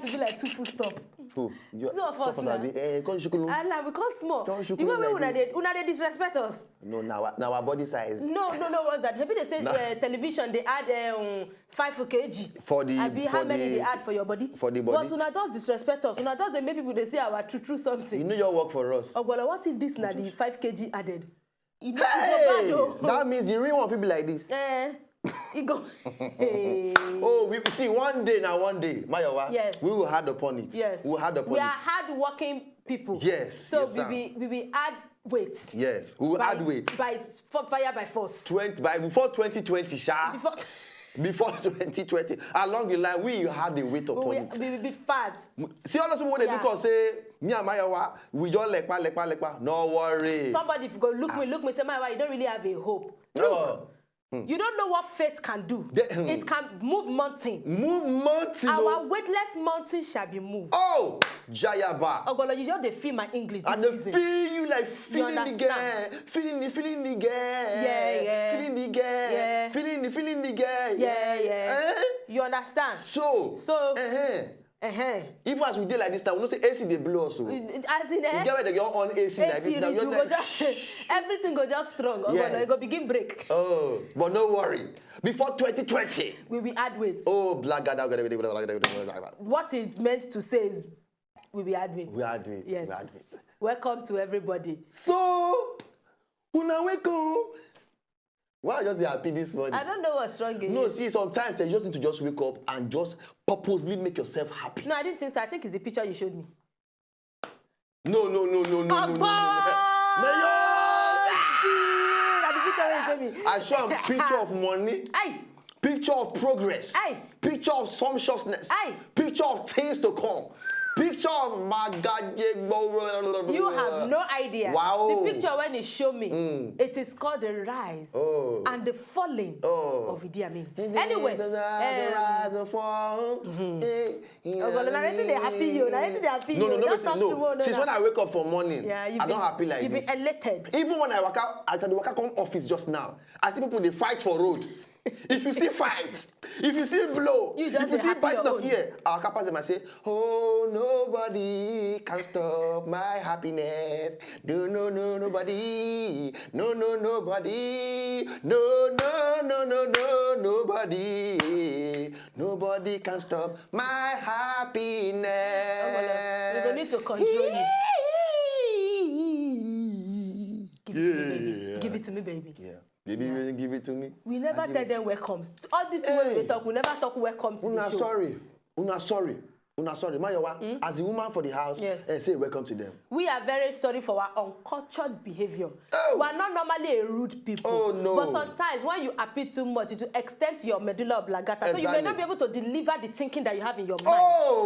to be like two full stop. Who? Two of us now. And now we come small. The way una they disrespect us. No, now our body size. No, what's that? Maybe they say television, they add 5 kg. For the... How many they add for your body? For the body. But una just disrespect us. Una just they make people, they say our true something. You know your work for us. Oh, well, what if this na the 5 kg added? You know, hey! That means the real one people like this. It go. Oh, we see one day, Mayowa. Yes. We will hard upon it. Yes. We will hard upon it. We are hard-working people. Yes. So yes, we will add weight. Yes. We will add weight. By fire by force. Before 2020, Sha. Before 2020, along the line, we had the weight upon it. We will be fat. See, all those people they look and say, me and Mayowa, we don't lekpa. No worry. Somebody if you go look me, say Mayowa, you don't really have a hope. Look. You don't know what faith can do. It can move mountain. Move mountain. Our weightless mountain shall be moved. Oh, Jayaba. Oh, but you just feel my English this season. And feel you like feeling the girl. Feeling the girl. Yeah. Feeling the girl. Yeah. Feeling the girl. Yeah. You understand? So. Even as we did like this now, we don't say AC they blow us. As in you get where they go on AC like this now. You're like, everything go just strong. It go begin break. Oh, but no worry. Before 2020, we will add weight. Oh, black. What it meant to say is we will add weight. We add weight. Yes. We add weight. Welcome to everybody. So, una welcome. Why are you just happy this morning? I don't know what's wrong in No, see, sometimes you just need to just wake up and just purposely make yourself happy. No, I didn't think so. I think it's the picture you showed me. No. The picture you showed me. I show him picture of money. Aye. Picture of progress. Aye. Picture of sumptuousness. Aye. Picture of things to come. Picture of magaje. You have no idea. Wow. The picture when you show me, it is called the rise and the falling of Idi Amin. Anyway, the rise and fall. narrating they happy you. No. Since when I wake up for morning, I don't happy like this. You be elated. Even when I walk out, I said, "Walk come office just now. I see people they fight for road." If you see fight, if you see blow, if you see bite of ear, our capacity might say, "Oh, nobody can stop my happiness. No, nobody. No, nobody. No, nobody. Nobody can stop my happiness." We don't need to control you. Give it to me, baby. Yeah. Baby, you give it to me. We never tell them welcome. All this thing when we talk, we never talk welcome to the show. Una sorry. Mayowa, as the woman for the house, say welcome to them. We are very sorry for our uncultured behavior. We are not normally a rude people. Oh, no. But sometimes when you appeal too much, it will extend to your medulla oblongata. So you may not be able to deliver the thinking that you have in your mind.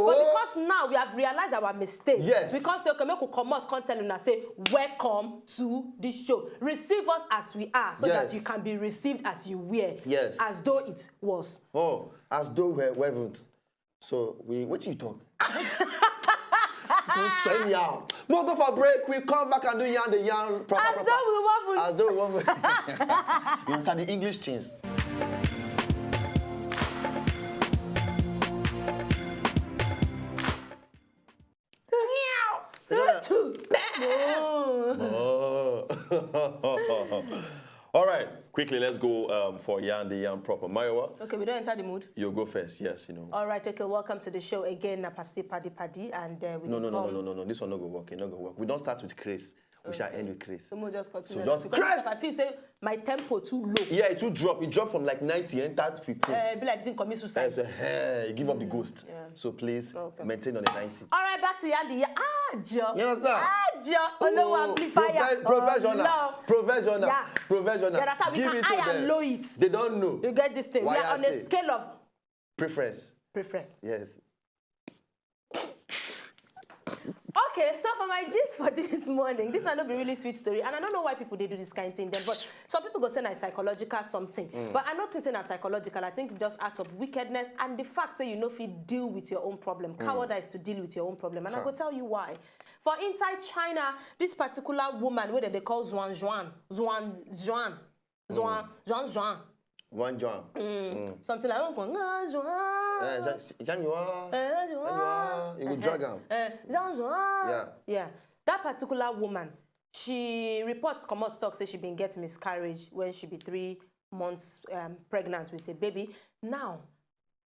But because now we have realized our mistake. Yes. Because they can come out content and say, welcome to the show. Receive us as we are so that you can be received as you were. Yes. As though it was. Oh, as though we weren't. So what do you talk? Don't say yarn. We'll go for a break. We'll come back and do the yarn proper. As though we won't. You understand the English things? All right, quickly, let's go for the yarn proper. Mayowa. Okay, we don't enter the mood. You go first, yes, All right, okay, welcome to the show again, Napasti Paddy, and we No. This one not go work. Not go work. We don't start with Chris. We shall end with Chris. So we'll just continue. So just Chris. I feel say my tempo too low. Yeah, it will drop. It dropped from like 90 and start 15. Be like didn't commit suicide. Give up the ghost. Yeah. So please maintain on the 90. All right, back to Yandy. You understand? Low amplifier. Professional. Yeah. Professional. Yeah, we can high and low it. They don't know. You get this thing. We are on a scale of preference. Yes. Okay, so for my gist for this morning, this is not a really sweet story, and I don't know why people they do this kind of thing then, but some people go say it's psychological something. But I'm not saying it's psychological. I think just out of wickedness and the fact that you know if you deal with your own problem. Cowardice to deal with your own problem. And I go tell you why. For inside China, this particular woman, what they call Zhuan. One Juan. Something like Jean Juan. You go drag him. Jean Juan. Yeah. Yeah. That particular woman, she report come out talk say she been get miscarriage when she be 3 months pregnant with a baby. Now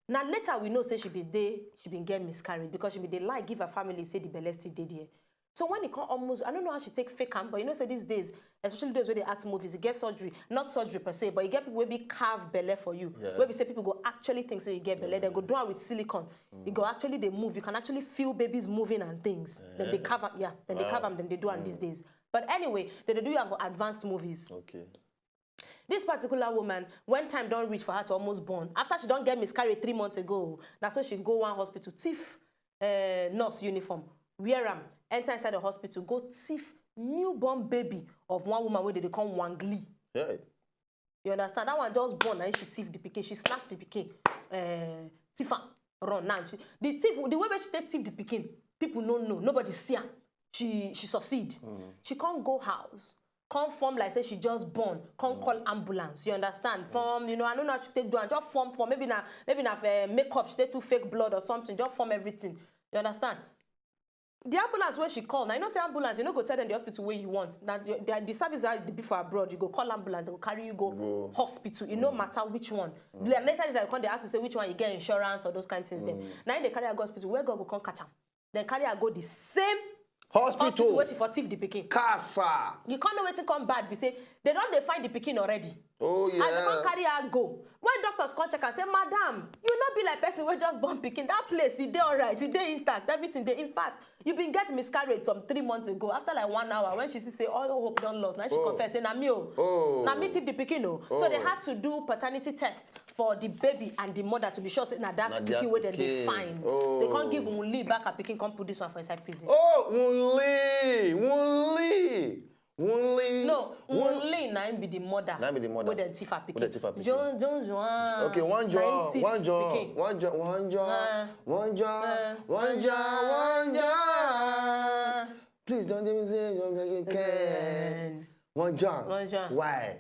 later we know say she been get miscarriage because she be dey lie give her family say the belle still dey there. So when it come almost, I don't know how she take fake am, but you know say these days, especially those where they act movies, you get surgery, not surgery per se, but you get people where be carve belle for you. Yeah. Where we say people go actually think so you get belle, then go do it with silicone. You go actually they move, you can actually feel babies moving and things. Then they carve them, then they carve them, then they do them these days. But anyway, they do have advanced movies. Okay. This particular woman, when time don't reach for her to almost born, after she don't get miscarried 3 months ago, that's why she go one hospital, thief nurse uniform, wear them, enter inside the hospital, go thief newborn baby of one woman where they call Wangli. Yeah. You understand? That one just born and she thief the pikin. She snatched the pikin. Thief her, run now. The thief, the way she take thief the pikin, people don't know. Nobody see her. She succeed. She can't go house. Can't form like say she just born. Can't call ambulance. You understand? Form, you know, I don't know how she take do and just form for maybe na makeup. She take 2 fake blood or something. Just form everything. You understand? The ambulance where she call, now you know say ambulance, you know go tell them the hospital where you want. Now the service that be for abroad, you go call ambulance, they go carry you go hospital. It no matter which one. Later they come, they ask you say which one you get insurance or those kind of things. Then now they carry her go hospital, where God go come catch her. Then carry her go the same hospital where she for thief the pikin. Casa. You can't know waiting come bad. Be say they find the pikin already. Oh yeah. As they can't carry her go. When doctors come check and say, Madam, you not be like person who just born pikin. That place, it dey alright, it dey intact, everything dey. In fact, you been getting miscarriage some 3 months ago. After like 1 hour, when she say all hope done lost, now she confess say, na me na me tip the pikin o. So they had to do paternity test for the baby and the mother to be sure say na that pikin where then they find. They can't give Wunli back a pikin, come put this one for inside prison. Oh, Wunli. No, Wunli na be the mother. Na be the mother. With the thief her pikin. John. Okay, one John. Please don't even say you can. One John. Why?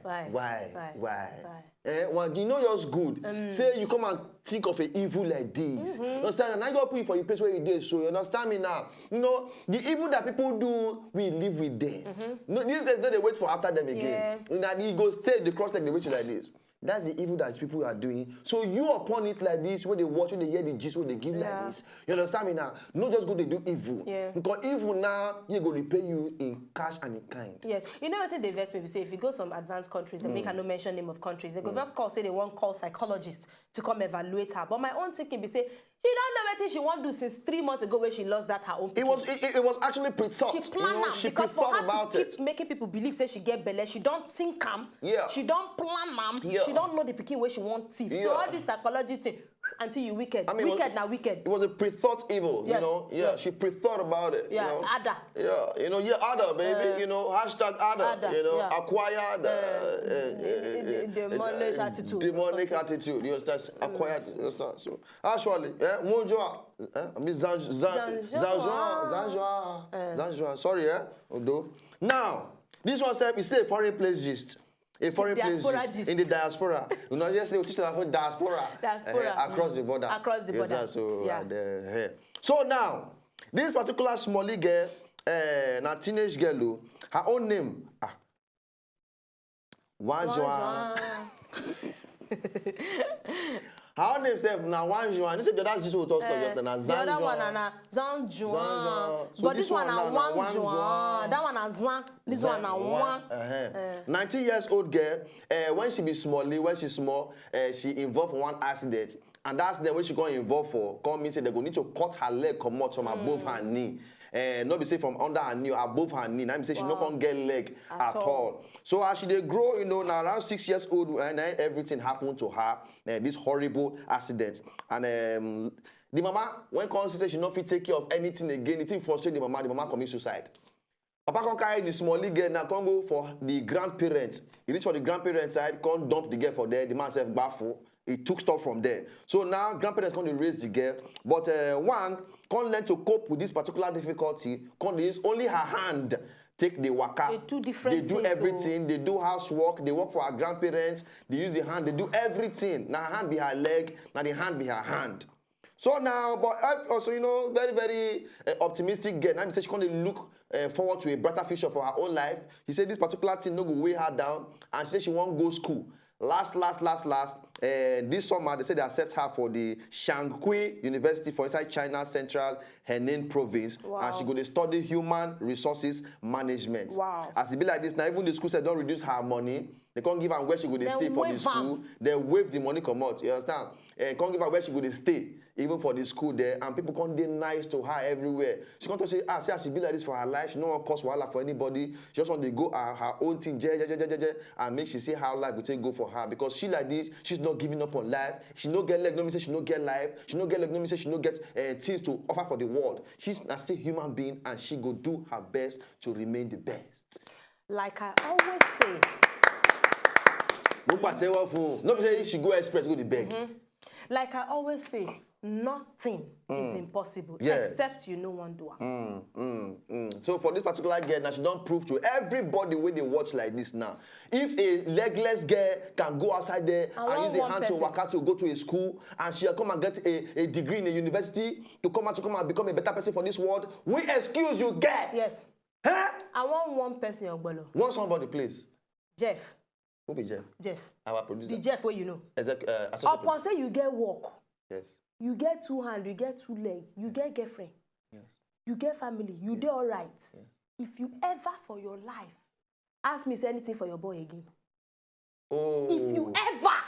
Well, you know yours good. Say you come and think of an evil like this. You understand? And I go put you for the place where you did. So you understand me now? You know, the evil that people do, we live with them. No, these days, they wait for after them again. Yeah. And you go stay the cross like they wait you like this. That's the evil that people are doing. So you upon it like this, when they watch, when they hear the gist, when they give like this. You understand me now? Not just go they do evil. Yeah. Because evil now, you go repay you in cash and in kind. Yes. You know what they vex me say if you go to some advanced countries and make a no mention name of countries, they go just call, say they want call psychologists to come evaluate her. But my own thinking be say, she don't know what she want to do since 3 months ago when she lost that her own. It was actually pre-thought. She planned she because for her to keep making people believe say she get belle, she don't think she don't plan she don't know the pikin where she want teeth. So all this psychology thing until you wicked. I mean, wicked. It was a pre-thought evil, you know. Yeah, she pre-thought about it. Yeah, you know? Ada. Yeah, you know, Ada, baby. You know, hashtag Ada. You know, acquired demonic attitude. Demonic attitude. You understand? Acquired. You understand? So actually, Zanjoa. Sorry, Odo. Now, this one said, it's still a foreign place gist. A foreign place in the diaspora. You know, yesterday we teach about diaspora. Across the border. Across the border. So, so now, this particular Somali girl, na teenage girl, her own name, Wanjoa. Her own name said na Wanjoa. This is the other just we talk about na Zanjoa. The other one na Zanjoa. But this one na Wanjoa. That one na Zan. This one na Wan. 19 years old girl. When she be when she's small, she involved in one accident. And that's the way she got involved for. Come mean say they go need to cut her leg come out from above her knee. Not be say from under her knee or above her knee. Now be say she not gonna get leg at all. So as she they grow, you know, now around 6 years old, and everything happened to her. This horrible accident. And the mama, when she say she not fit take care of anything again, it frustrate the mama commit suicide. Papa can carry the small girl now, can go for the grandparents. He reach for the grandparents side, can dump the girl for there. The man self baffled. He took stuff from there. So now grandparents can't raise the girl. But one can't learn to cope with this particular difficulty. Can't use only her hand take the waka. They do different things. They do everything. They do housework. They work for her grandparents. They use the hand. They do everything. Now her hand be her leg. Now the hand be her hand. So now, but also, you know, very, very optimistic girl. Now, she can't look forward to a brighter future for her own life. She said this particular thing no go weigh her down, and she said she won't go school. Last, this summer, they said they accept her for the Shaanxi University for inside China Central Henan province. Wow. And she go to study human resources management. Wow. As it be like this, now even the school said don't reduce her money. They can't give her where she go to stay for the school. They waive the money come out. You understand? Can't give her where she go to stay, even for the school there. And people can't be nice to her everywhere. She can't say, see, as she be like this for her life. She don't want to cause wahala for anybody. She just want to go her own thing, and make she see how life will take go for her. Because she like this, she's not giving up on life. She no get leg, no mean say she no get life. She no get leg, no mean say she no get things to offer for the world. She's a still human being, and she go do her best to remain the best. Like I always say. No be say she go express, go to beg. Like I always say, nothing is impossible except you know one do it. So for this particular girl, now she don't prove to everybody when they watch like this now. If a legless girl can go outside there and use the hand to waka to go to a school, and she come and get a degree in a university to come and become a better person for this world, we excuse you get. Yes. Huh? I want one person, Ogbolo. Want somebody, please. Jeff. Who be Jeff? Jeff. Our producer. The Jeff where you know. Upon say you get work. Yes. You get 2 hands, you get 2 legs, you get girlfriend. Yes. You get family, you do all right. Yes. If you ever for your life ask me say anything for your boy again. Oh. If you ever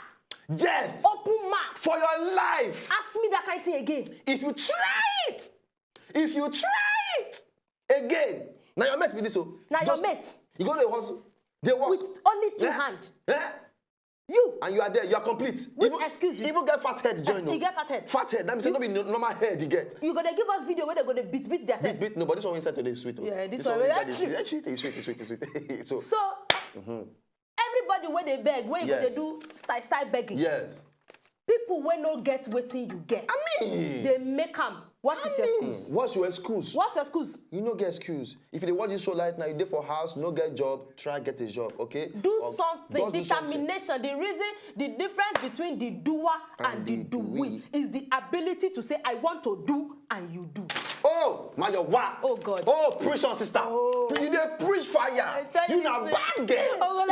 Jeff open mouth for your life. Ask me that kind of thing again. If you try it again. Now your mate with this. Now your mate. You go to the hustle. They work. With only 2 hands. Yeah. You and you are there, you are complete. Excuse you. Even get fat head join. You get fat head. Fat head. That means not be normal head you get. You gonna give us video where they're gonna beat themselves. Beat. No, but this one inside today is sweet. Yeah, this one is sweet. So everybody when they beg, when you gonna do style begging. Yes. People when no get waiting you get. I mean, they make them. What is your excuse? What's your excuse? What's your excuse? You no get excuse. If you watch this show right now, you dey for house, no get job, try get a job, okay? Do something. Determination. The reason, the difference between the doer and the doing is the ability to say, I want to do, and you do. Oh, my God. Oh, God. Oh, preach on, sister. Oh. You dey preach fire. You not bad girl. Oh,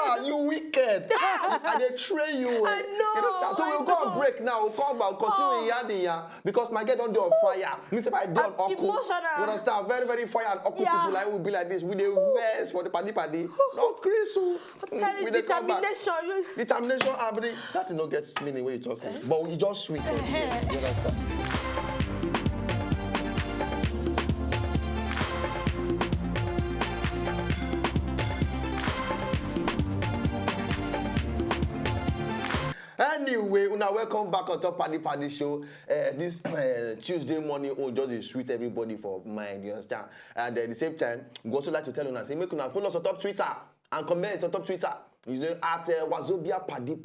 well, you wicked. And they train you. I know. So we'll go on break now. We'll come back, continue because my girl don't do on fire. Me say I do on uncle. Emotional. You understand? Very, very fire and uncle people like will be like this. We the verse for the paddy. No, Chris. Determination. Determination. That no get meaning when you talk. But you just sweet. You understand? Anyway, una welcome back on Top Paddy Show. This Tuesday morning, just is sweet everybody for mind, you understand? And at the same time, we also like to tell you, say, make una follow us on top Twitter and comment on top Twitter. You know, at Wazobia Paddy.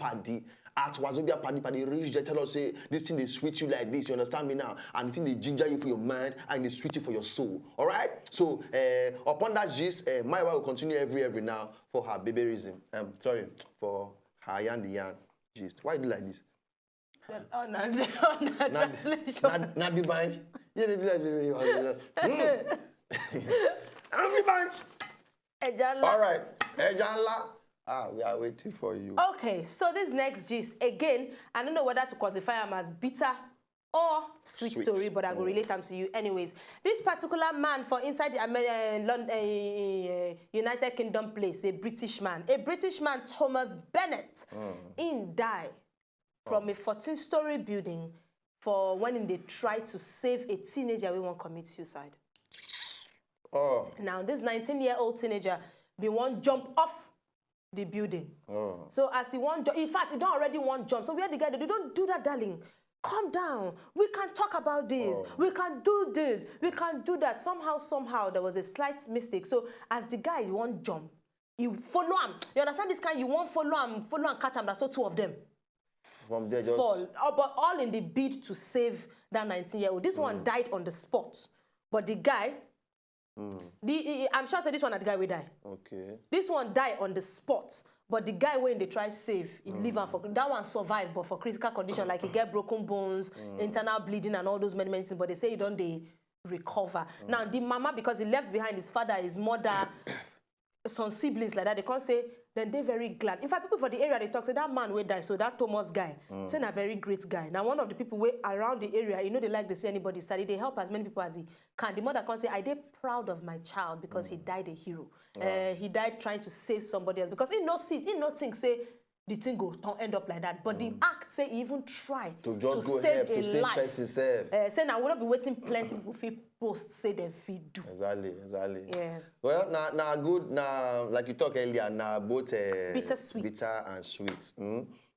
At Wazobia Paddy, reach there, tell us, say, this thing they sweet you like this, you understand me now? And the thing they ginger you for your mind and they sweet you for your soul. All right? So, upon that gist, my wife will continue every now for her babyism. For her yarn. Gist. Why do you like this? Translation. Not the bunch. Every bunch. All right. Ejanla. We are waiting for you. Okay, so this next gist, again, I don't know whether to qualify them as bitter or sweet story, but I will relate them to you anyways. This particular man for inside the United Kingdom place, a British man, Thomas Bennett, died from a 14-story building for when they tried to save a teenager who won't commit suicide. Now, this 19-year-old teenager, they won't jump off the building. So as he won't, in fact, he don't already want jump. So where the guy, they don't do that, darling. Calm down. We can talk about this. We can do this. We can do that. Somehow, there was a slight mistake. So as the guy won't jump, you follow him. You understand this kind? You won't follow him and catch him. That's so 2 of them from there just fall. But all in the bid to save that 19-year-old. This one died on the spot. But the guy I'm sure say this one na the guy will die. Okay. This one die on the spot. But the guy when they try save, he live and for that one survive, but for critical condition, like he get broken bones, internal bleeding, and all those many things. But they say he don't they recover. Now the mama, because he left behind his father, his mother, some siblings like that, they can't say. Then they're very glad. In fact, people for the area they talk say that man will die. So that Thomas guy, say a very great guy. Now one of the people way around the area, they like to see anybody study. They help as many people as he can. The mother can say, I did proud of my child because he died a hero. He died trying to save somebody else because he no think say the thing go don't end up like that. But the act say he even try to just go save help, a to save life. person save. Say now we don't be waiting plenty people feel post say them feel do. Exactly. Yeah. Well, now good. Now like you talk earlier, now both bitter and sweet.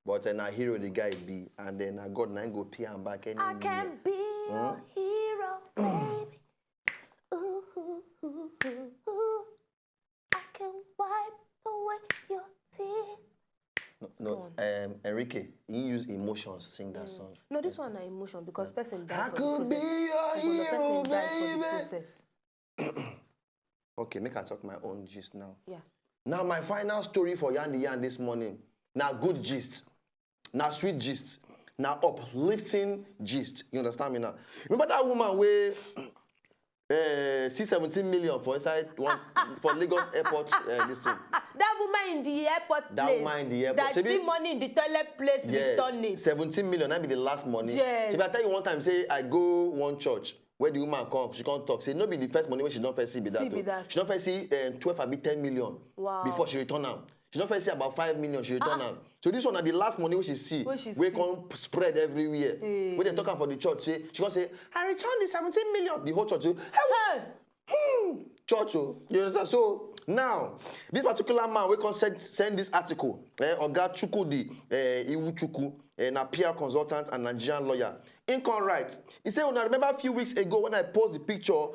But now hero the guy be, and then God now go pay him back. I can be your hero, baby. Ooh, ooh, ooh, ooh, ooh. I can wipe away your tears. No, Enrique, he use emotions sing that song. No, this one is emotion because person died I for could the be process. your hero, Person died for the baby. process. Okay, make I talk my own gist now. Yeah. Now my final story for Yandy Yan this morning. Now good gist. Now sweet gist. Now uplifting gist. You understand me now? Remember that woman where see 17 million for inside one for Lagos airport this thing. That woman in the airport That place. woman in the airport. That see money in the toilet place return it. 17 million, that be the last money. Yes. So if I tell you one time, say I go one church where the woman come, she can't talk. Say no be the first money when she don't first see be that. She don't first see 12 or 10 million before she return am. She don't first see about 5 million, she return am. So this one are the last money which she see. We can spread everywhere. When they talk for the church, say she gonna say, I returned the 17 million. The whole church say, hey. Church, you understand? So now, this particular man we can send this article. Oga Chukwudi Iwu Chukwu, a PR consultant and Nigerian lawyer. In right. He said, when I remember a few weeks ago when I post the picture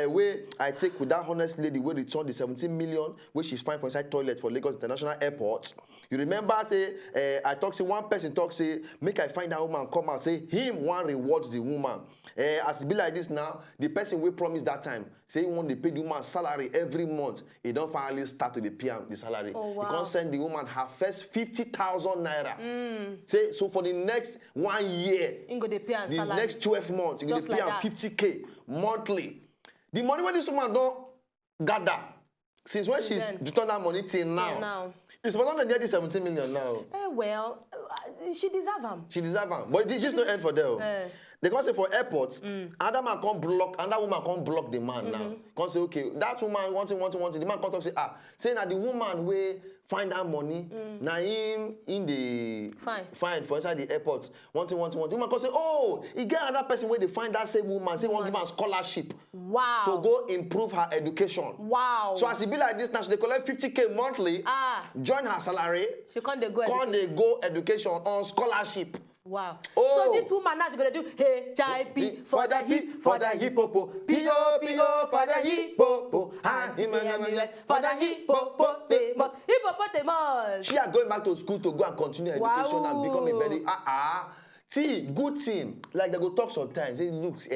where I take with that honest lady where returned the 17 million where she's fine for inside toilet for Lagos International Airport. You remember, say, I talk, say, one person talk, say, make I find that woman come out, say, him one reward the woman. As it be like this now, the person we promised that time, say he want to pay the woman salary every month. He don't finally start to pay the salary. Oh, wow. He can't send the woman her first 50,000 naira. Say, so for the next 1 year, the salary. next 12 months, you're going to pay her 50K monthly. The money when this woman don't gather, since when she's returned that money till now. It's for not to get the 17 million now. Well, she deserve them. She deserve them. But it just no end for them. They can't say for airports, another man can't block, another woman can't block the man now. Can't say, okay, that woman wanting. The man can't talk, say, say that the woman will find that money, now in the fine for inside the airport, wanting. The woman can't say, oh, he get another person where they find that same woman, say, want to give her scholarship. Wow. To go improve her education. Wow. So as it be like this now, she they collect 50K monthly, join her salary, she can't they go education on scholarship. Wow. Oh. So this woman now she's gonna do HIP for the hip for the hippopo, POPO for the hippopo, for the hippopotamus. She are going back to school to go and continue education and become a very see good thing. Like they go talk sometimes. Say looks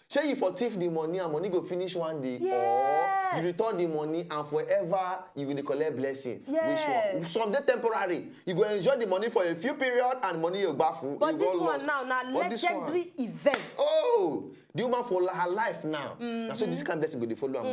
say you for thief the money and money go finish one day, or you return the money and forever you will collect blessing. Yes. Which one? Someday temporary. You go enjoy the money for a few period and money you baffle. But you this go one lost. now legendary event. Oh, the woman for her life now. And so this kind of blessing go dey follow am.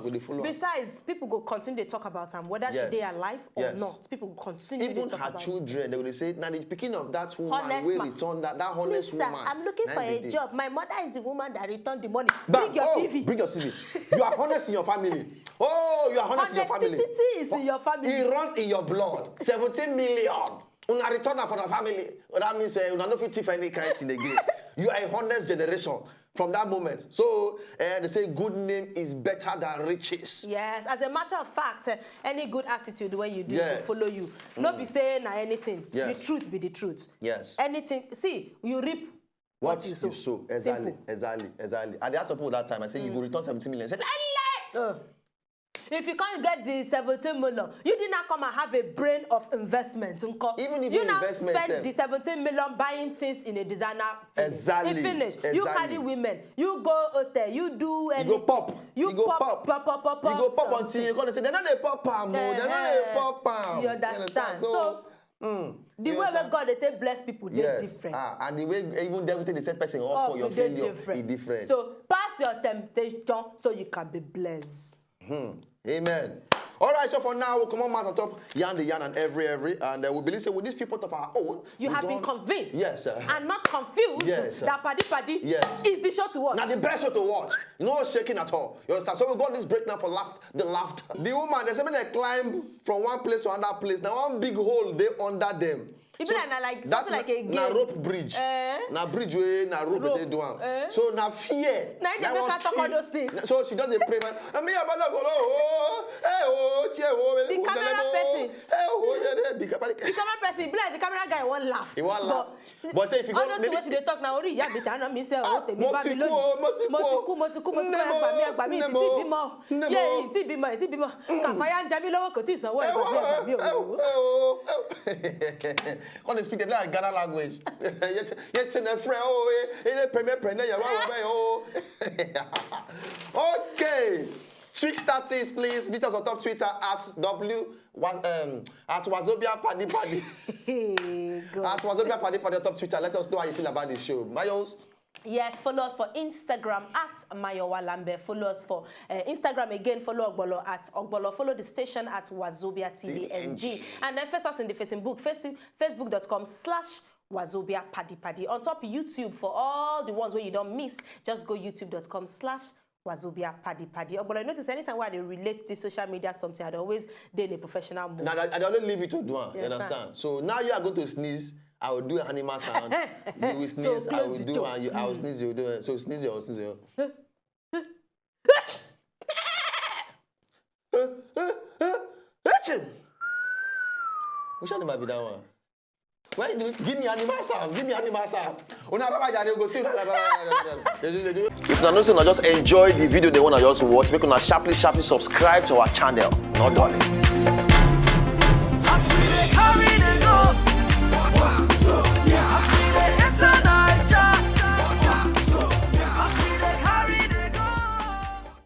Go dey follow am. Besides, people go continue to talk about am whether she dey alive or not. People go continue to talk about even her children, they will say, now the picking of that woman will return that honest woman. I'm looking for a job. My mother is the woman that returned the money. Bring your CV. Bring your CV. You are honest in your family. Oh, you are honest in your family. Honesty is in your family. It runs in your blood. 17 million. Una return for the family. That means una no fit thief any kind of thing again. You are a honest generation from that moment. So they say good name is better than riches. Yes, as a matter of fact, any good attitude when you do will follow you. Not be saying anything. The truth be the truth. Yes. Anything. See, you reap what you sow. Exactly. And they asked people that time, I said, you go return 17 million. I said, if you can't get the 17 million, you did not come and have a brain of investment. Even if you now investment spend the 17 million buying things in a designer. Exactly. It finish. Exactly. You carry women. You go hotel. You do anything. You go pop. You go pop. You go pop until you're gonna say they're not a pop palm. They're not a pop palm. You understand? So the way that God they take bless people, they're different. And the way even everything they set person up for your failure is different. So pass your temptation so you can be blessed. Amen. All right, so for now, we'll come on out on top, yarn and every, and we believe that with this people of our own, you have been convinced, yes, and not confused, that Paddy is the show to watch. Now the best show to watch. No shaking at all. You understand? So we got this break now for the laughter. The woman, they say when they climb from one place to another place, now one big hole they under them. Even so like something like a game. Na rope bridge. Na bridge way, na rope they do. So na fear. Now they make her talk all those things. So she does a prayer. The camera person. The camera person. Be like the camera guy won't laugh. He won't laugh. But say if you go, all those things they talk now. Only ya be tana me say oh te mi Babylon. Motiku agba mi ti bímọ. Yeah, ti bímọ. Kafaya njami lowo ko ti sanwó agba mi o. When they speak the Ghana language, yes, in a friend, in a premier, okay. Tweet status, please. Meet us on top Twitter at Wazobia Paddy. At Wazobia Paddy on top Twitter. Let us know how you feel about the show. Mayos. Yes, follow us for Instagram at Mayowa Lambe. Follow us for Instagram again. Follow Ogbolo at Ogbolo. Follow the station at Wazobia TVNG. And then face us in the Facebook, facebook.com/Wazobia Paddy. On top YouTube for all the ones where you don't miss, just go youtube.com/Wazobia Paddy. Ogbolo, I notice anytime where they relate to social media something, I'd always do in a professional mode. Now, I don't leave it to do it. You understand? So now you are going to sneeze. I will do an animal sound. You will sneeze. I will do, and I will sneeze. You will do it. So sneeze. You sneeze. Which animal be that one? Why? Give me animal sound. Give me animal sound. If you not just enjoy the video they want to just watch, make una sharply subscribe to our channel. Not darling.